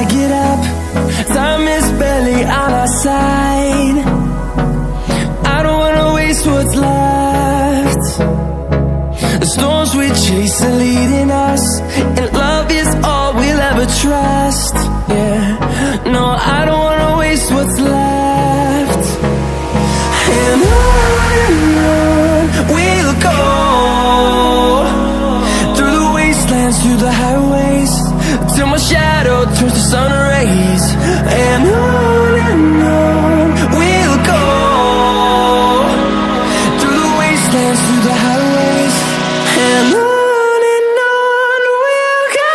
I get up. Time is barely on our side. I don't wanna waste what's left. The storms we chase are leading us, and love is all we'll ever trust. Yeah, no, I don't wanna waste what's left. And on we'll go, through the wastelands, through the highways, till my shadow turns to sun rays. And on we'll go, through the wastelands, through the highways, and on we'll go.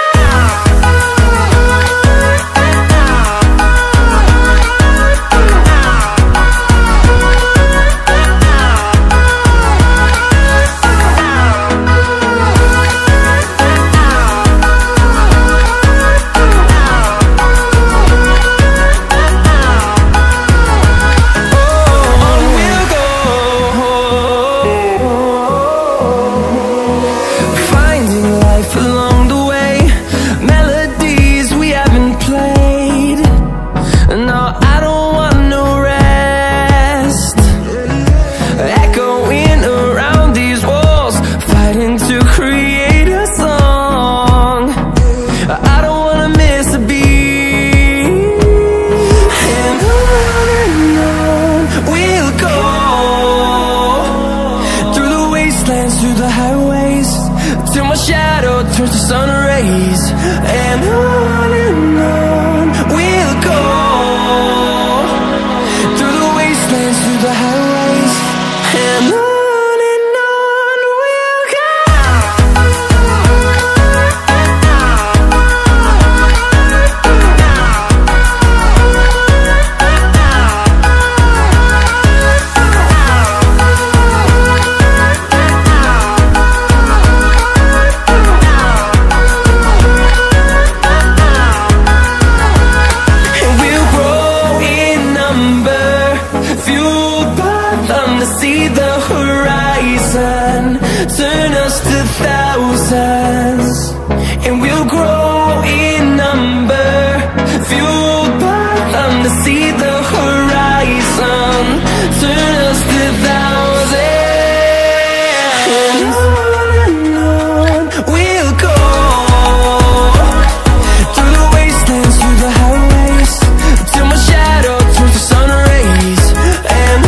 Through the highways, till my shadow turns to sun rays. And on we'll go, through the wastelands, through the highways, and on we'll go. See the horizon, turn us to thousands, and we'll grow in number, fueled by them to see the horizon, turn us to thousands. And on we'll go, through the wastelands, through the highways, till my shadow turns to sun rays. And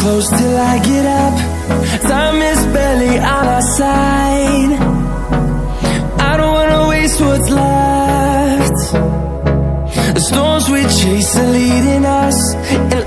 close till I get up. Time is barely on our side. I don't wanna waste what's left. The storms we chase are leading us, and